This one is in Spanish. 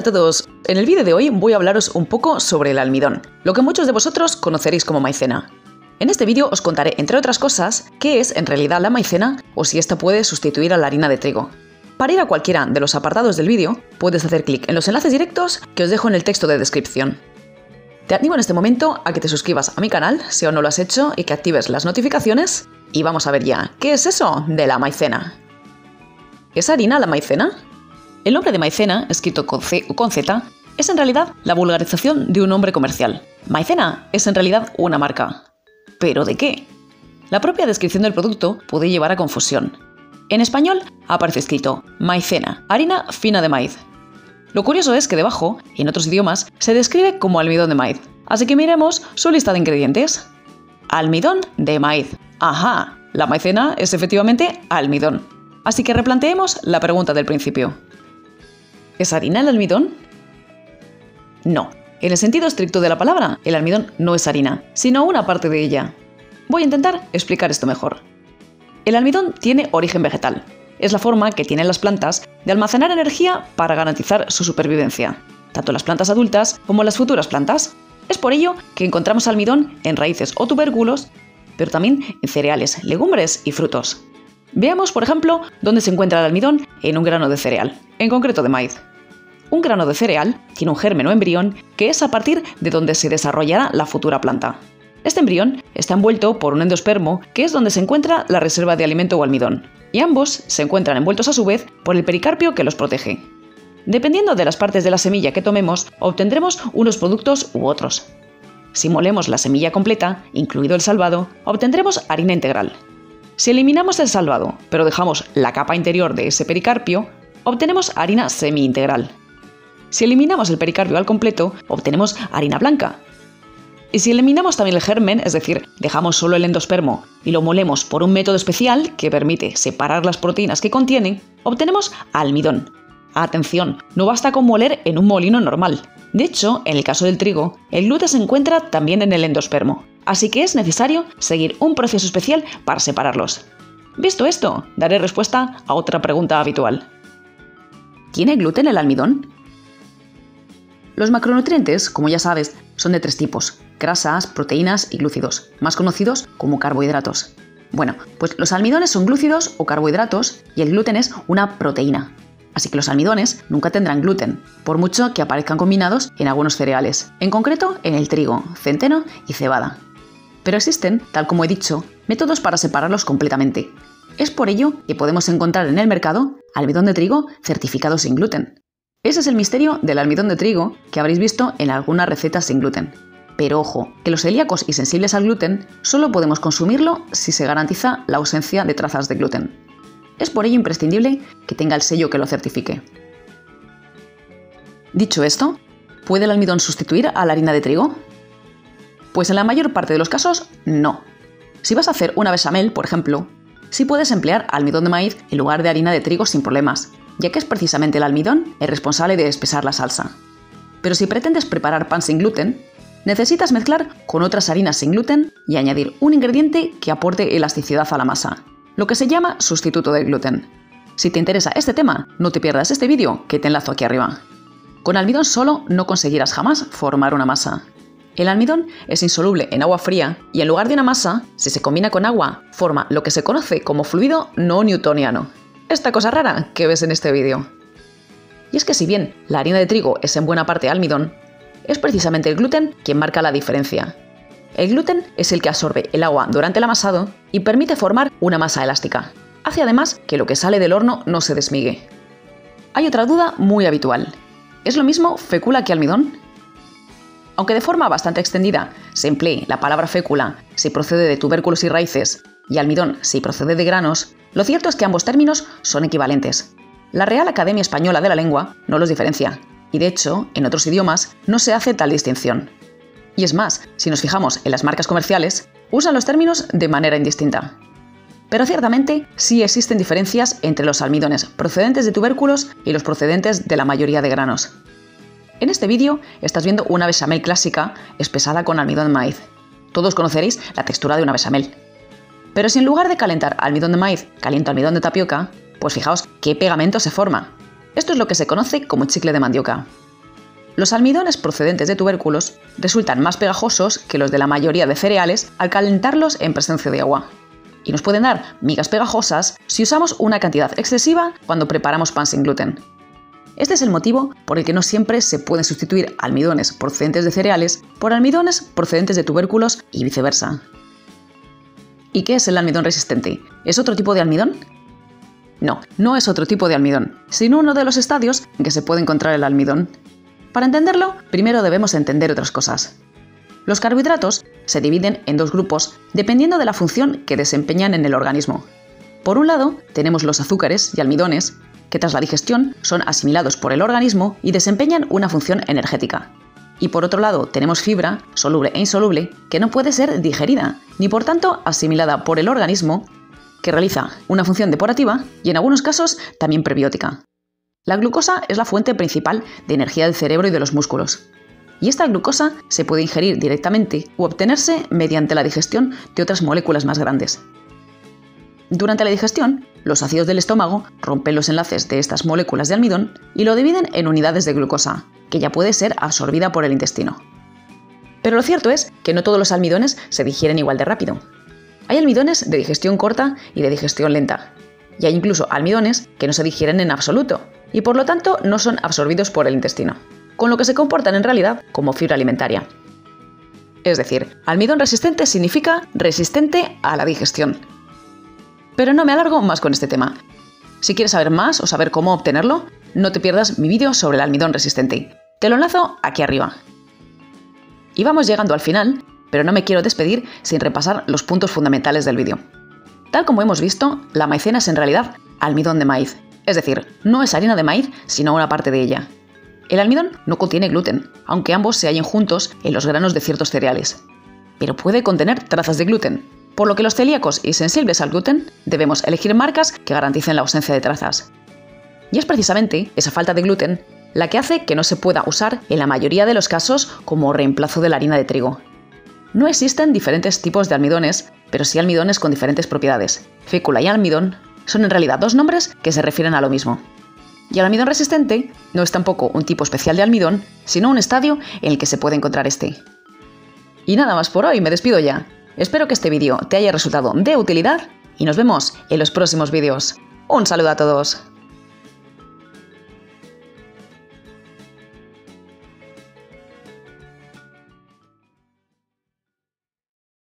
Hola a todos, en el vídeo de hoy voy a hablaros un poco sobre el almidón, lo que muchos de vosotros conoceréis como maicena. En este vídeo os contaré, entre otras cosas, qué es en realidad la maicena o si esta puede sustituir a la harina de trigo. Para ir a cualquiera de los apartados del vídeo, puedes hacer clic en los enlaces directos que os dejo en el texto de descripción. Te animo en este momento a que te suscribas a mi canal, si aún no lo has hecho, y que actives las notificaciones, y vamos a ver ya, ¿qué es eso de la maicena? ¿Es harina la maicena? El nombre de maicena, escrito con C o con Z, es en realidad la vulgarización de un nombre comercial. Maicena es en realidad una marca. ¿Pero de qué? La propia descripción del producto puede llevar a confusión. En español aparece escrito maicena, harina fina de maíz. Lo curioso es que debajo, en otros idiomas, se describe como almidón de maíz. Así que miremos su lista de ingredientes. Almidón de maíz. ¡Ajá! La maicena es efectivamente almidón. Así que replanteemos la pregunta del principio. ¿Es harina el almidón? No. En el sentido estricto de la palabra, el almidón no es harina, sino una parte de ella. Voy a intentar explicar esto mejor. El almidón tiene origen vegetal. Es la forma que tienen las plantas de almacenar energía para garantizar su supervivencia, tanto las plantas adultas como las futuras plantas. Es por ello que encontramos almidón en raíces o tubérculos, pero también en cereales, legumbres y frutos. Veamos, por ejemplo, dónde se encuentra el almidón en un grano de cereal, en concreto de maíz. Un grano de cereal tiene un germen o embrión que es a partir de donde se desarrollará la futura planta. Este embrión está envuelto por un endospermo, que es donde se encuentra la reserva de alimento o almidón, y ambos se encuentran envueltos a su vez por el pericarpio que los protege. Dependiendo de las partes de la semilla que tomemos, obtendremos unos productos u otros. Si molemos la semilla completa, incluido el salvado, obtendremos harina integral. Si eliminamos el salvado, pero dejamos la capa interior de ese pericarpio, obtenemos harina semi-integral. Si eliminamos el pericarpio al completo, obtenemos harina blanca. Y si eliminamos también el germen, es decir, dejamos solo el endospermo y lo molemos por un método especial que permite separar las proteínas que contienen, obtenemos almidón. Atención, no basta con moler en un molino normal. De hecho, en el caso del trigo, el gluten se encuentra también en el endospermo, así que es necesario seguir un proceso especial para separarlos. Visto esto, daré respuesta a otra pregunta habitual. ¿Tiene gluten el almidón? Los macronutrientes, como ya sabes, son de tres tipos: grasas, proteínas y glúcidos, más conocidos como carbohidratos. Bueno, pues los almidones son glúcidos o carbohidratos y el gluten es una proteína. Así que los almidones nunca tendrán gluten, por mucho que aparezcan combinados en algunos cereales, en concreto en el trigo, centeno y cebada. Pero existen, tal como he dicho, métodos para separarlos completamente. Es por ello que podemos encontrar en el mercado almidón de trigo certificado sin gluten. Ese es el misterio del almidón de trigo que habréis visto en algunas recetas sin gluten. Pero ojo, que los celíacos y sensibles al gluten solo podemos consumirlo si se garantiza la ausencia de trazas de gluten. Es por ello imprescindible que tenga el sello que lo certifique. Dicho esto, ¿puede el almidón sustituir a la harina de trigo? Pues en la mayor parte de los casos, no. Si vas a hacer una bechamel, por ejemplo, sí puedes emplear almidón de maíz en lugar de harina de trigo sin problemas, ya que es precisamente el almidón el responsable de espesar la salsa. Pero si pretendes preparar pan sin gluten, necesitas mezclar con otras harinas sin gluten y añadir un ingrediente que aporte elasticidad a la masa, lo que se llama sustituto del gluten. Si te interesa este tema, no te pierdas este vídeo que te enlazo aquí arriba. Con almidón solo no conseguirás jamás formar una masa. El almidón es insoluble en agua fría y en lugar de una masa, si se combina con agua, forma lo que se conoce como fluido no newtoniano. Esta cosa rara que ves en este vídeo. Y es que si bien la harina de trigo es en buena parte almidón, es precisamente el gluten quien marca la diferencia. El gluten es el que absorbe el agua durante el amasado y permite formar una masa elástica. Hace además que lo que sale del horno no se desmigue. Hay otra duda muy habitual. ¿Es lo mismo fécula que almidón? Aunque de forma bastante extendida se emplee la palabra fécula si procede de tubérculos y raíces y almidón si procede de granos, lo cierto es que ambos términos son equivalentes. La Real Academia Española de la Lengua no los diferencia, y de hecho, en otros idiomas no se hace tal distinción. Y es más, si nos fijamos en las marcas comerciales, usan los términos de manera indistinta. Pero ciertamente sí existen diferencias entre los almidones procedentes de tubérculos y los procedentes de la mayoría de granos. En este vídeo estás viendo una bechamel clásica espesada con almidón de maíz. Todos conoceréis la textura de una bechamel. Pero si en lugar de calentar almidón de maíz caliento almidón de tapioca, pues fijaos qué pegamento se forma. Esto es lo que se conoce como chicle de mandioca. Los almidones procedentes de tubérculos resultan más pegajosos que los de la mayoría de cereales al calentarlos en presencia de agua. Y nos pueden dar migas pegajosas si usamos una cantidad excesiva cuando preparamos pan sin gluten. Este es el motivo por el que no siempre se pueden sustituir almidones procedentes de cereales por almidones procedentes de tubérculos y viceversa. ¿Y qué es el almidón resistente? ¿Es otro tipo de almidón? No, no es otro tipo de almidón, sino uno de los estadios en que se puede encontrar el almidón. Para entenderlo, primero debemos entender otras cosas. Los carbohidratos se dividen en dos grupos dependiendo de la función que desempeñan en el organismo. Por un lado, tenemos los azúcares y almidones, que tras la digestión son asimilados por el organismo y desempeñan una función energética. Y por otro lado, tenemos fibra, soluble e insoluble, que no puede ser digerida, ni por tanto asimilada por el organismo, que realiza una función depurativa y en algunos casos también prebiótica. La glucosa es la fuente principal de energía del cerebro y de los músculos. Y esta glucosa se puede ingerir directamente u obtenerse mediante la digestión de otras moléculas más grandes. Durante la digestión, los ácidos del estómago rompen los enlaces de estas moléculas de almidón y lo dividen en unidades de glucosa, que ya puede ser absorbida por el intestino. Pero lo cierto es que no todos los almidones se digieren igual de rápido. Hay almidones de digestión corta y de digestión lenta. Y hay incluso almidones que no se digieren en absoluto, y por lo tanto no son absorbidos por el intestino, con lo que se comportan en realidad como fibra alimentaria. Es decir, almidón resistente significa resistente a la digestión. Pero no me alargo más con este tema. Si quieres saber más o saber cómo obtenerlo, no te pierdas mi vídeo sobre el almidón resistente. Te lo enlazo aquí arriba. Y vamos llegando al final, pero no me quiero despedir sin repasar los puntos fundamentales del vídeo. Tal como hemos visto, la maicena es en realidad almidón de maíz, es decir, no es harina de maíz, sino una parte de ella. El almidón no contiene gluten, aunque ambos se hallen juntos en los granos de ciertos cereales. Pero puede contener trazas de gluten, por lo que los celíacos y sensibles al gluten debemos elegir marcas que garanticen la ausencia de trazas. Y es precisamente esa falta de gluten la que hace que no se pueda usar en la mayoría de los casos como reemplazo de la harina de trigo. No existen diferentes tipos de almidones, pero sí almidones con diferentes propiedades. Fécula y almidón son en realidad dos nombres que se refieren a lo mismo. Y el almidón resistente no es tampoco un tipo especial de almidón, sino un estadio en el que se puede encontrar este. Y nada más por hoy, me despido ya. Espero que este vídeo te haya resultado de utilidad y nos vemos en los próximos vídeos. Un saludo a todos.